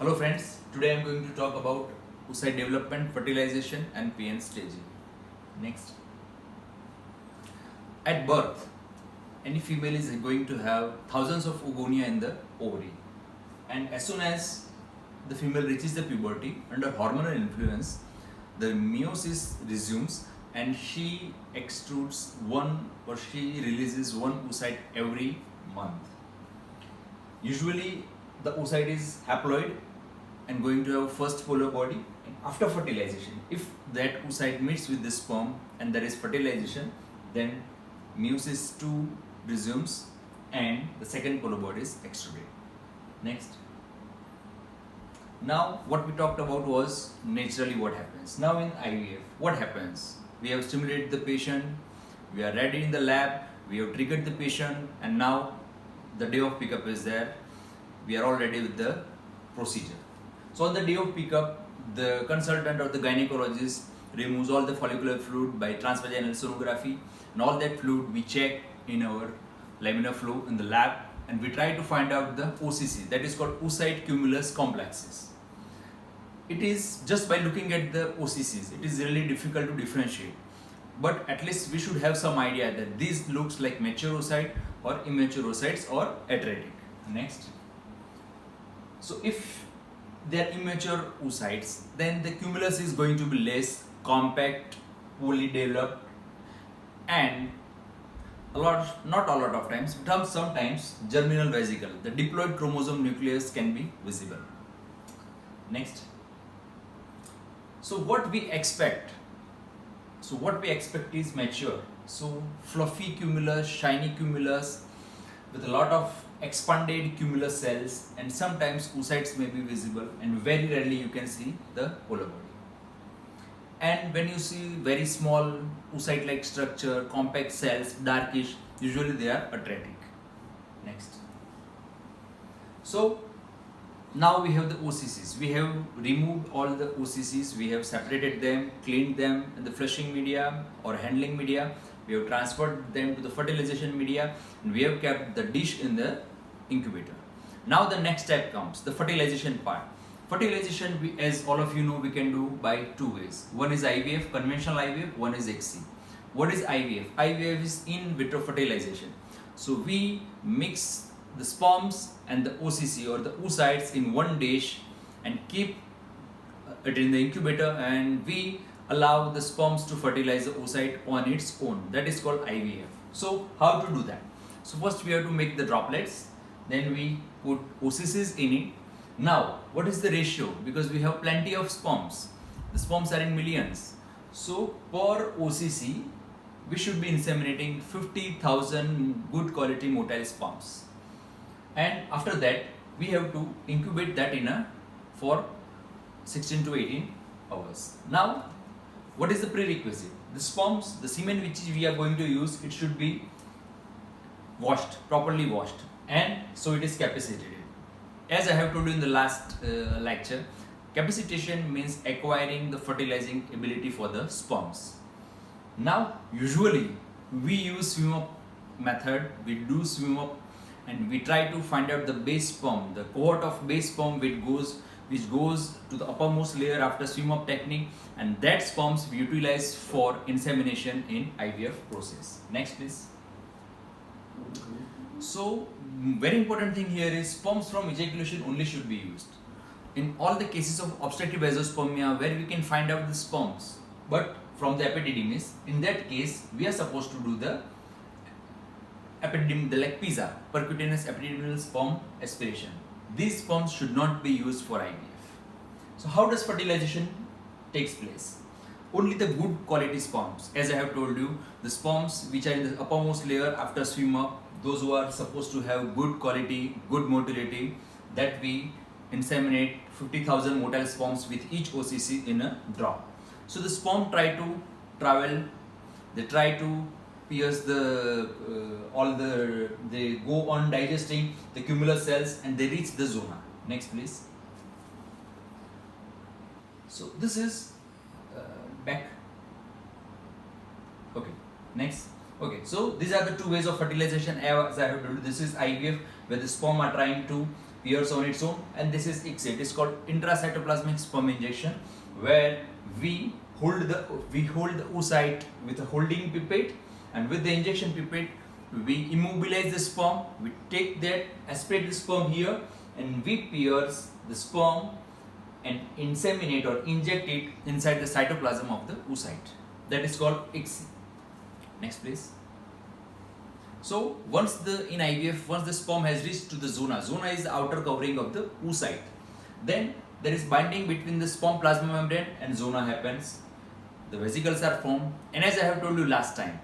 Hello friends, today I am going to talk about oocyte development, fertilization and PN staging. Next. At birth, any female is going to have thousands of oogonia in the ovary, and as soon as the female reaches the puberty, under hormonal influence, the meiosis resumes and she extrudes she releases one oocyte every month. Usually the oocyte is haploid and going to have first polar body, and after fertilization, if that oocyte meets with the sperm and there is fertilization, then meiosis 2 resumes and the second polar body is extruded. Next. Now what we talked about was naturally what happens. Now in IVF, what happens? We have stimulated the patient, we are ready in the lab, we have triggered the patient, and now the day of pickup is there. We are all ready with the procedure. So on the day of pickup, the consultant or the gynecologist removes all the follicular fluid by transvaginal sonography, and all that fluid we check in our laminar flow in the lab, and we try to find out the OCC, that is called oocyte cumulus complexes. It is just by looking at the OCCs, it is really difficult to differentiate, but at least we should have some idea that this looks like mature oocyte or immature oocytes or atretic. Next. So if they are immature oocytes, then the cumulus is going to be less compact, poorly developed, and not a lot of times, but sometimes germinal vesicle, the diploid chromosome nucleus can be visible. Next. So what we expect is mature. So fluffy cumulus, shiny cumulus with a lot of expanded cumulus cells, and sometimes oocytes may be visible, and very rarely you can see the polar body. And when you see very small oocyte-like structure, compact cells, darkish, usually they are atretic. Next. So now we have the OCCs. We have removed all the OCCs. We have separated them, cleaned them in the flushing media or handling media. We have transferred them to the fertilization media, and we have kept the dish in the incubator. Now the next step comes, the fertilization part. Fertilization, as all of you know, we can do by two ways. One is IVF, conventional IVF, one is XC. What is IVF? IVF is in vitro fertilization. So we mix the sperms and the OCC or the oocytes in one dish and keep it in the incubator, and we allow the sperms to fertilize the oocyte on its own. That is called IVF. So how to do that? So first we have to make the droplets, then we put OCCs in it. Now what is the ratio? Because we have plenty of sperms, the sperms are in millions, so per OCC we should be inseminating 50,000 good quality motile sperms, and after that we have to incubate that for 16 to 18 hours. Now what is the prerequisite? The sperms, the semen which we are going to use, it should be washed, properly washed, and so it is capacitated. As I have told you in the last lecture, capacitation means acquiring the fertilizing ability for the sperms. Now usually we use swim up method, we do swim up, and we try to find out the base sperm, the cohort of base sperm which goes to the uppermost layer after swim up technique, and that sperms we utilize for insemination in IVF process. Next please. So very important thing here is sperms from ejaculation only should be used. In all the cases of obstructive azoospermia where we can find out the sperms but from the epididymis, in that case we are supposed to do the like PISA, percutaneous epididymal sperm aspiration. These sperms should not be used for IVF. So how does fertilization takes place? Only the good quality sperms, as I have told you, the sperms which are in the uppermost layer after swim up, those who are supposed to have good quality, good motility, that we inseminate 50,000 motile sperms with each OCC in a drop. So the sperm try to travel, they try to pierce they go on digesting the cumulus cells and they reach the zona. Next please. So this is back. Okay, next. Okay, so these are the two ways of fertilization. As I have told you, this is IVF where the sperm are trying to pairs on its own, and this is ICSI. It is called intracytoplasmic sperm injection, where we hold the oocyte with a holding pipette, and with the injection pipette we immobilize the sperm, we take that, aspirate the sperm here, and we pierce the sperm and inseminate or inject it inside the cytoplasm of the oocyte. That is called ICSI. Next please. So once in IVF, once the sperm has reached to the zona is the outer covering of the oocyte, then there is binding between the sperm plasma membrane and zona happens. The vesicles are formed, and as I have told you last time,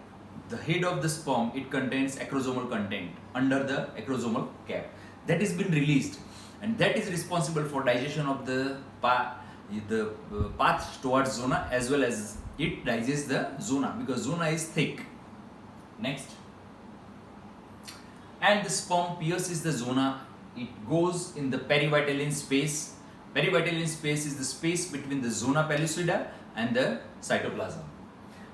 the head of the sperm, it contains acrosomal content under the acrosomal cap that is been released, and that is responsible for digestion of the path towards zona, as well as it digests the zona because zona is thick. Next. And the sperm pierces the zona, it goes in the perivitellin space. Perivitellin space is the space between the zona pellucida and the cytoplasm.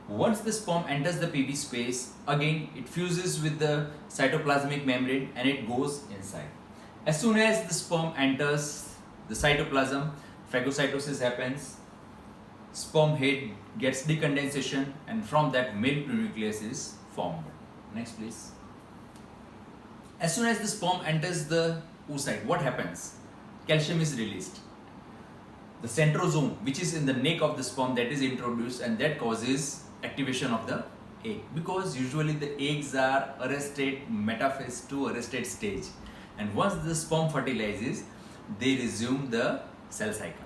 Once the sperm enters the PV space, again it fuses with the cytoplasmic membrane and it goes inside. As soon as the sperm enters the cytoplasm, phagocytosis happens, sperm head gets decondensation, and from that male prenucleus is formed. Next please. As soon as the sperm enters the oocyte, what happens? Calcium is released. The centrosome, which is in the neck of the sperm, that is introduced, and that causes activation of the egg, because usually the eggs are arrested metaphase to arrested stage, and once the sperm fertilizes, they resume the cell cycle.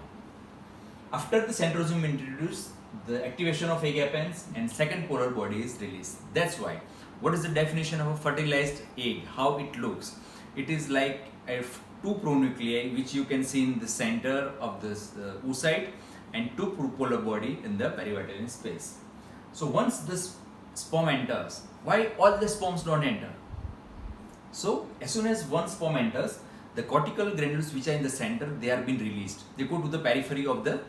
After the centrosome introduced, the activation of egg happens and second polar body is released. That's why, what is the definition of a fertilized egg? How it looks? It is like two pronuclei which you can see in the center of this oocyte, and two polar body in the perivitellin space. So once this sperm enters, why all the sperms don't enter? So as soon as one sperm enters, the cortical granules which are in the center, they are being released. They go to the periphery of the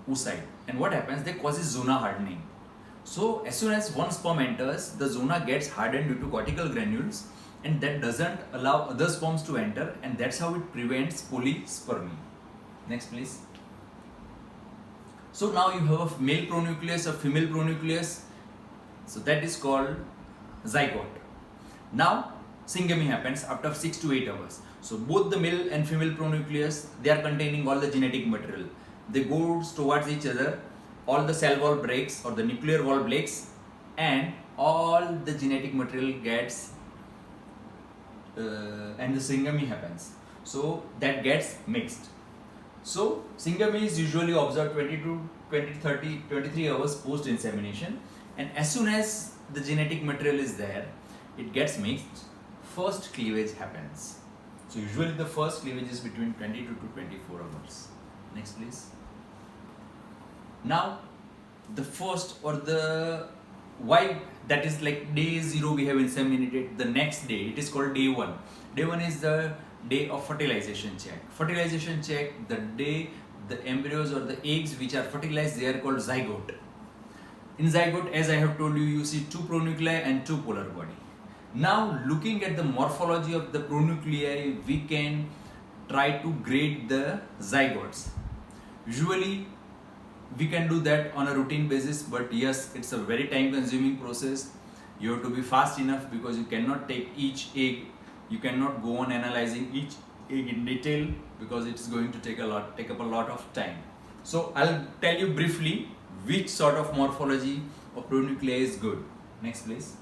oocyte, and what happens? They causes zona hardening. So as soon as one sperm enters, the zona gets hardened due to cortical granules, and that doesn't allow other sperms to enter, and that's how it prevents polyspermy. Next please. So now you have a male pronucleus, a female pronucleus, so that is called zygote. Now syngamy happens after 6 to 8 hours. So both the male and female pronucleus, they are containing all the genetic material. They go towards each other, all the cell wall breaks or the nuclear wall breaks, and all the genetic material gets and the syngamy happens. So that gets mixed. So syngamy is usually observed 23 hours post insemination, and as soon as the genetic material is there, it gets mixed. First cleavage happens. So usually the first cleavage is between 22 to 24 hours. Next please. Now the first or the why, that is like day 0 we have inseminated, the next day it is called day 1. Day 1 is the day of fertilization check. Fertilization check, the day the embryos or the eggs which are fertilized, they are called zygote. In zygote, as I have told you, you see two pronuclei and two polar body. Now looking at the morphology of the pronuclei, we can try to grade the zygotes. Usually we can do that on a routine basis, but yes, it's a very time consuming process. You have to be fast enough because you cannot take each egg, you cannot go on analyzing each egg in detail because it's going to take up a lot of time. So I'll tell you briefly which sort of morphology of pronuclei is good. Next please.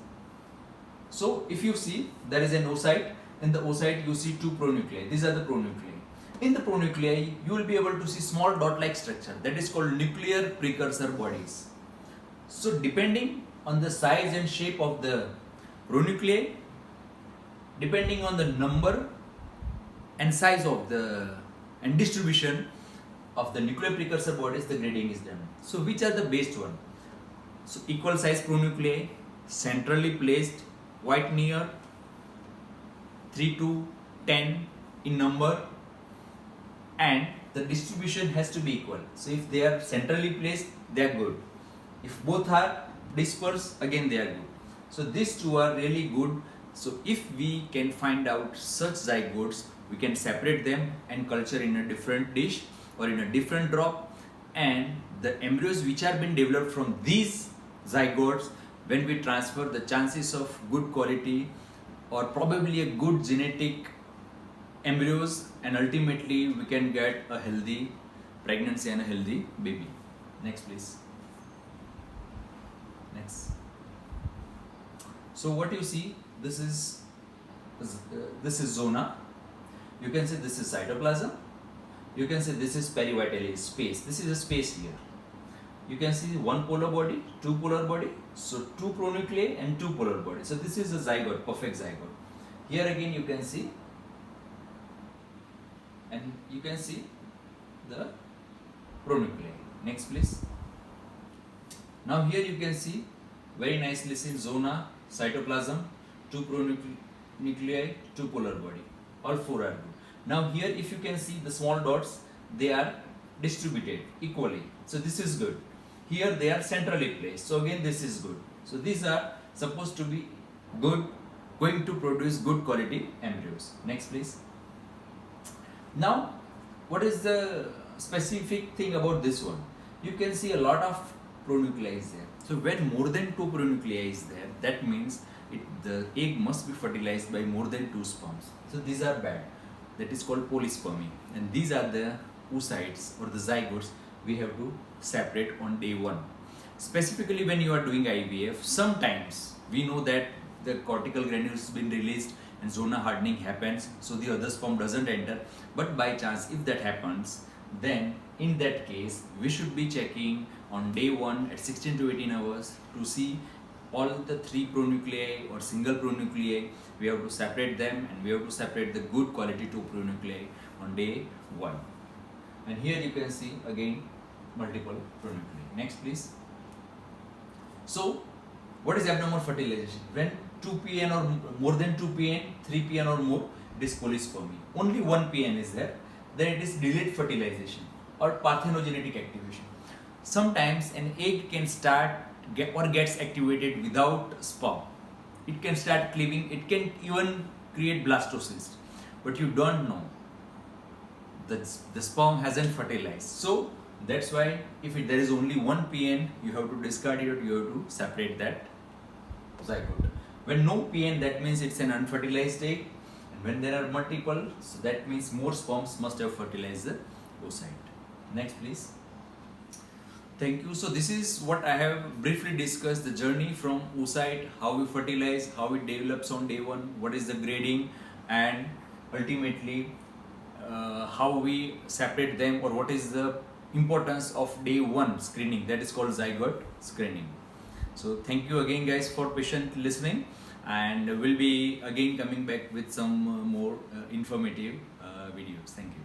So if you see, there is an oocyte. In the oocyte you see two pronuclei. These are the pronuclei. In the pronuclei, you will be able to see small dot-like structure, that is called nuclear precursor bodies. So depending on the size and shape of the pronuclei, depending on the number and size of and distribution of the nuclear precursor bodies, the grading is done. So which are the best one? So equal size pronuclei, centrally placed, quite near, 3 to 10 in number, and the distribution has to be equal. So if they are centrally placed, they are good. If both are dispersed, again they are good. So these two are really good. So if we can find out such zygotes, we can separate them and culture in a different dish or in a different drop, and the embryos which are been developed from these zygotes, when we transfer, the chances of good quality or probably a good genetic embryos, and ultimately we can get a healthy pregnancy and a healthy baby. Next please. Next. So what you see, this is zona. You can say this is cytoplasm. You can say this is perivitally space. This is a space here. You can see one polar body, two polar body. So two pronuclei and two polar body. So this is a zygote, perfect zygote. Here again you can see, and you can see the pronuclei. Next please. Now here you can see very nicely seen zona, cytoplasm, two pronuclei, two polar body. All four are good. Now here if you can see the small dots, they are distributed equally. So this is good. Here they are centrally placed. So again this is good. So these are supposed to be good, going to produce good quality embryos. Next please. Now what is the specific thing about this one? You can see a lot of pronuclei is there. So when more than two pronuclei is there, that means the egg must be fertilized by more than two sperms. So these are bad. That is called polyspermy. And these are the oocytes or the zygotes we have to separate on day one. Specifically when you are doing IVF, sometimes we know that the cortical granules has been released and zona hardening happens, so the other sperm doesn't enter. But by chance if that happens, then in that case we should be checking on day one at 16 to 18 hours to see all the three pronuclei or single pronuclei. We have to separate them, and we have to separate the good quality two pronuclei on day one. And here you can see again multiple pronuclei. Next please. So what is abnormal fertilization? When 2 PN or more than 2 PN, 3 PN or more, it is polyspermy. Only 1 PN is there, then it is delayed fertilization or parthenogenetic activation. Sometimes an egg can start or gets activated without sperm. It can start cleaving, it can even create blastocyst, but you don't know that the sperm hasn't fertilized. So that's why if there is only 1 PN, you have to discard it, or you have to separate that zygote. When no PN, that means it's an unfertilized egg, and when there are multiple, so that means more sperms must have fertilized the oocyte. Next please. Thank you. So this is what I have briefly discussed, the journey from oocyte, how we fertilize, how it develops on day one, what is the grading, and ultimately how we separate them, or what is the importance of day one screening, that is called zygote screening. So thank you again guys for patient listening, and we'll be again coming back with some more informative videos. Thank you.